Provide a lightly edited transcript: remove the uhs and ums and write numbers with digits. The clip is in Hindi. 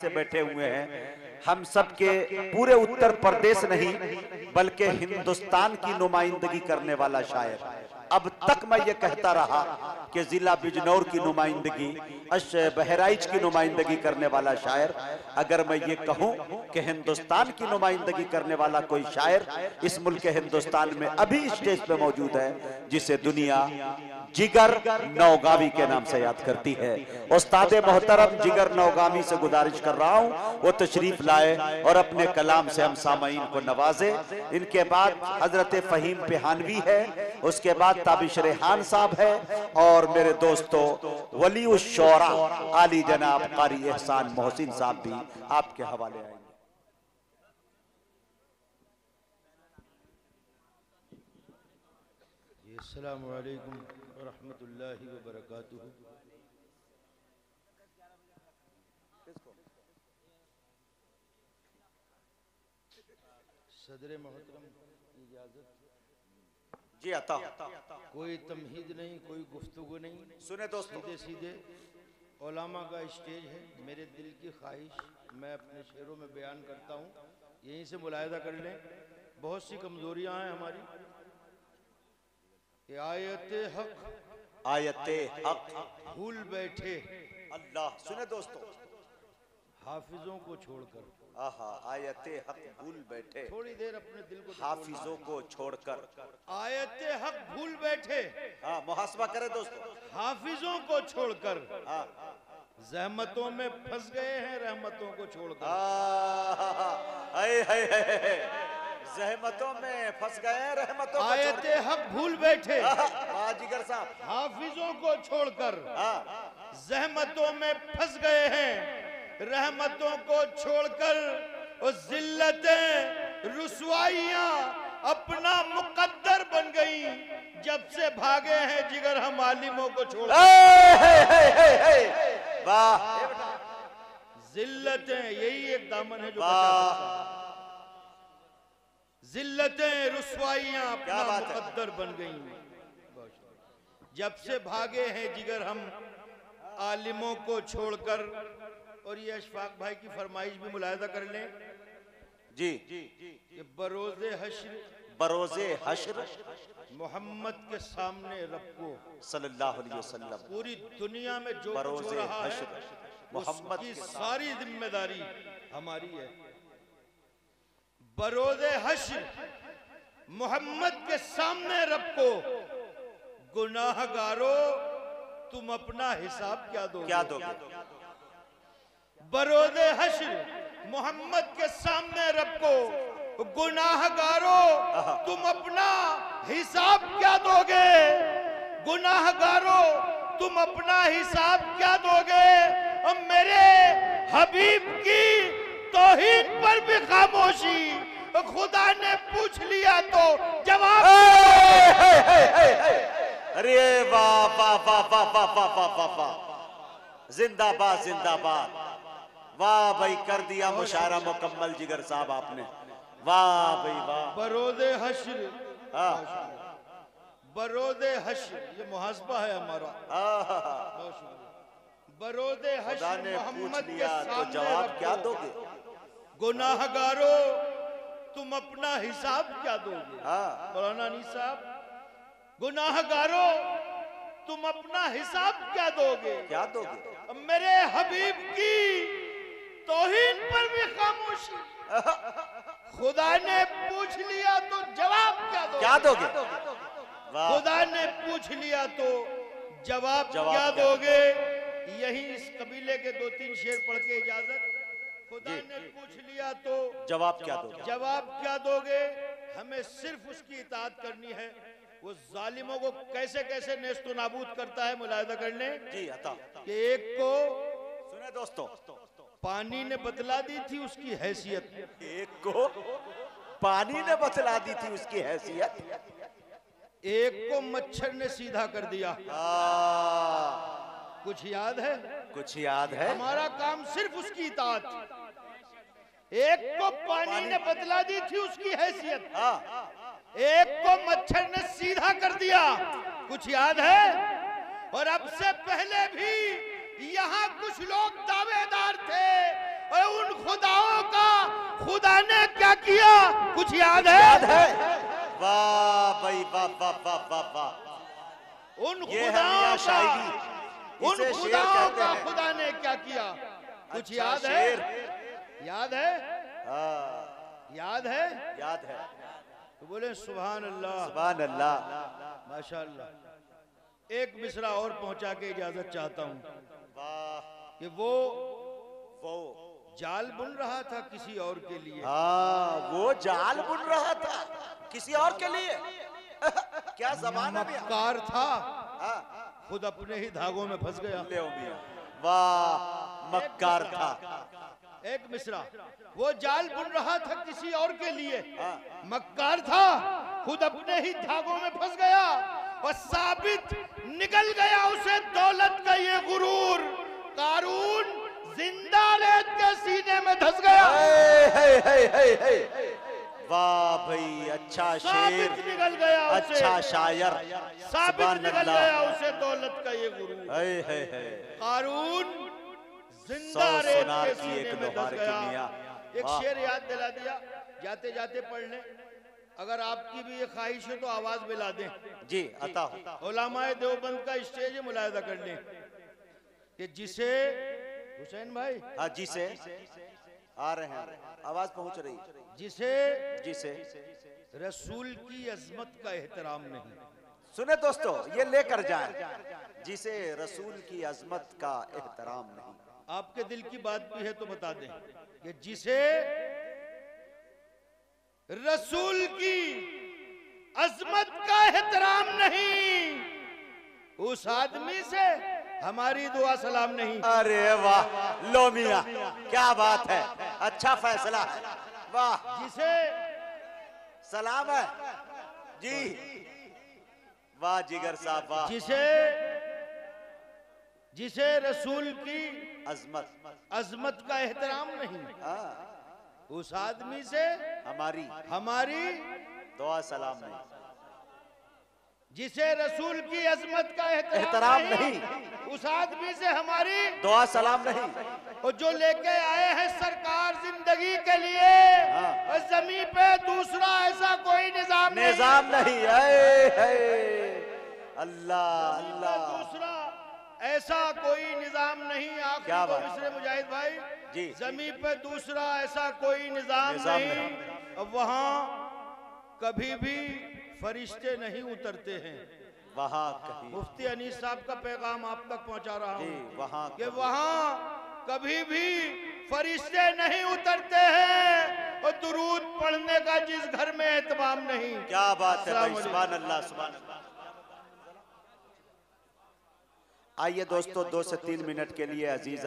से बैठे हुए हैं, हम सब के पूरे उत्तर प्रदेश नहीं बल्कि हिंदुस्तान की नुमाइंदगी करने वाला शायर। अब तक मैं ये कहता रहा कि जिला बिजनौर की नुमाइंदगी, बहराइच की नुमाइंदगी करने वाला शायर। अगर मैं ये कहूं कि हिंदुस्तान की नुमाइंदगी करने वाला कोई शायर इस मुल्क हिंदुस्तान में अभी स्टेज पे मौजूद है, जिसे दुनिया जिगर नौगावी के नाम से याद करती है। उस्ताद मोहतरम जिगर नौगावी से गुजारिश कर रहा हूं वो तशरीफ लाए और अपने कलाम से हम सामईन को नवाजे। इनके बाद हजरत फहीम पिहानवी है, उसके बाद ताबिश रेहान साहब है और मेरे दोस्तों वली उस शौरा आली जनाब कारी एहसान मोहसिन साहब भी आपके हवाले आएंगे। अस्सलामु अलैकुम व रहमतुल्लाहि व बरकातुहू। सदर मोहतरम इजाजत जी आता। कोई तमहीद नहीं, कोई गुफ्तगू नहीं, सुने दोस्तों, सीधे सीधे उलामा का स्टेज है। मेरे दिल की ख्वाहिश मैं अपने शेरों में बयान करता हूँ, यहीं से मुलाहिदा कर लें। बहुत सी कमजोरियाँ हैं हमारी। आयते हक भूल बैठे अल्लाह। सुने दोस्तों, हाफिजों को छोड़कर, आहा, आयते हक भूल बैठे, थोड़ी देर अपने दिल को हाफिजों को छोड़कर। आयते हक भूल बैठे, हाँ, मुहासबा करे दोस्तों, हाफिजों को छोड़कर, हाँ, जहमतों में फंस गए हैं रहमतों को छोड़कर। जहमतों में फंस गए हैं रहमतों को आयते हक भूल बैठे, जिगर साहब, हाफिजों को छोड़कर, हाँ, जहमतों में फंस गए हैं रहमतों को छोड़कर। और जिल्लतें रुसवाइयां अपना मुकद्दर बन गई, जब से भागे हैं जिगर हम आलिमों को छोड़। वाह, जिल्लतें, यही एक दामन है जो जिल्लतें रुसवाइयां अपना मुकद्दर बन गई, जब से भागे हैं जिगर हम आलिमों को छोड़कर। और ये अशफाक भाई की फरमाइश भी मुलाहिदा कर लें जी, कि बरोज़े हश्र मोहम्मद के सामने रब को सल्लल्लाहु अलैहि वसल्लम, पूरी दुनिया में जो कुछ हो रहा है मोहम्मद की सारी जिम्मेदारी हमारी है। बरोज़े हश्र मोहम्मद के सामने रब को, गुनाहगारों तुम अपना हिसाब क्या दोगे? बरोज़े हश्र मोहम्मद के सामने रब को, गुनाहगारों तुम अपना हिसाब क्या दोगे? गुनाहगारों तुम अपना हिसाब क्या दोगे? और मेरे हबीब की तौहीन पर भी खामोशी, खुदा ने पूछ लिया तो जवाब। अरे वाह वाह वाह वाह वाह वाह वाह वाह, जिंदाबाद जिंदाबाद। वाह भाई, कर दिया मुशायरा मुकम्मल जिगर साहब आपने, वाह भाई वाह। बरोज़े हश्र, बरोज़े हश्र, ये मुहासबा है हमारा। बरोज़े हश्र मोहम्मद के सामने तो जवाब क्या दोगे? गुनाहगारों तुम अपना हिसाब क्या दोगे? मौलाना नी साहब, गुनाहगारों तुम अपना हिसाब क्या दोगे? क्या दोगे? मेरे हबीब की तौहीन पर भी खामोशी, खुदा ने पूछ लिया तो जवाब क्या दोगे? खुदा ने पूछ लिया तो जवाब क्या दोगे? यही इस कबीले के 2-3 शेर पढ़ के इजाजत। खुदा ने पूछ लिया तो जवाब क्या दोगे? जवाब क्या दोगे? हमें सिर्फ उसकी इताअत करनी है। वो जालिमों को कैसे कैसे नेस्तो नाबूद करता है, मुलाहिदा करने जी अता। कि एक को, सुने दोस्तों, पानी ने बतला दी थी उसकी हैसियत, एक को पानी ने बतला दी थी उसकी हैसियत, एक को मच्छर ने सीधा कर दिया। कुछ याद है? कुछ याद है? हमारा काम सिर्फ उसकी इताअत। एक को पानी ने बतला दी थी उसकी हैसियत, एक को मच्छर ने सीधा कर दिया। कुछ याद है? और अब से पहले भी यहाँ कुछ लोग दावेदार थे खुदा ने क्या किया कुछ याद है? याद है? वाह भाई वाह वाह वाह वाह वाह। उन ये है खुदाओं मियां का, शायरी, उन इसे शेर खुदाओं कहते का हैं। खुदा ने क्या किया कुछ अच्छा, याद शेर। है? याद है? हाँ, याद है? याद है। तो बोले सुभान अल्लाह, सुभान अल्लाह। माशाअल्लाह। एक मिसरा और पहुंचा के इजाजत चाहता हूं वाह। कि वो जाल बुन रहा था किसी और के लिए। हाँ, वो जाल बुन रहा था किसी और के लिए। क्या जमाना भी। मक्कार था, हाँ, खुद अपने ही धागों में फंस गया। ले मियां, वाह मक्कार था। एक मिसरा, वो जाल बुन रहा था किसी और के लिए, हाँ। मक्कार था, खुद अपने ही धागों में फंस गया और साबित निकल गया उसे दौलत का ये गुरूर। कारून जिंदा रेत के सीने में धंस गया। वाह भाई, अच्छा शेर, साबित निकल गया उसे, अच्छा शायर, साबित निकल गया उसे दौलत का ये गुरूर। कारून जिंदा रेत के सीने में धंस गया। एक शेर याद दिला दिया, जाते जाते पढ़ लें। अगर आपकी भी ये ख्वाहिश है तो आवाज मिला दें जी। अता हो। उलमाए देवबंद का स्टेज मुलायदा कर लें कि जिसे हुसैन भाई, हाँ जी से आ रहे हैं, आवाज पहुंच रही। जिसे रसूल की अजमत का एहतराम नहीं। सुने दोस्तों, ये लेकर जाए, जिसे रसूल की अजमत का एहतराम नहीं। आपके दिल की बात भी है तो बता दें कि जिसे रसूल की अजमत का एहतराम नहीं, उस आदमी से हमारी दुआ सलाम नहीं। अरे वाह लो मियां, क्या बात है, अच्छा फैसला है। वाह, जिसे सलाम है जी। वाह जिगर साहब, वाह। जिसे रसूल की अजमत का एहतराम नहीं, उस आदमी से हमारी दुआ सलाम नहीं। जिसे रसूल की अजमत का एहतराम नहीं, उस आदमी से हमारी दुआ सलाम नहीं। और जो लेके आए हैं सरकार जिंदगी के लिए, और जमीन पे दूसरा ऐसा कोई निजाम नहीं। अल्लाह अल्लाह, दूसरा ऐसा कोई निजाम नहीं। क्या बात, मिस्र मुजाहिद भाई जी। जमीन पे दूसरा ऐसा कोई निजाम नहीं। और वहाँ कभी भी फरिश्ते नहीं उतरते हैं। वहाँ कहीं मुफ्ती अनीस साहब का पैगाम आप तक पहुँचा रहा हूँ वहाँ कि वहाँ कभी भी फरिश्ते नहीं उतरते हैं और दुरूद पढ़ने का जिस घर में एहतमाम नहीं। क्या बात है भाई, सुभान अल्लाह सुभान अल्लाह। आइए दोस्तों, 2 से 3 मिनट के लिए अजीजा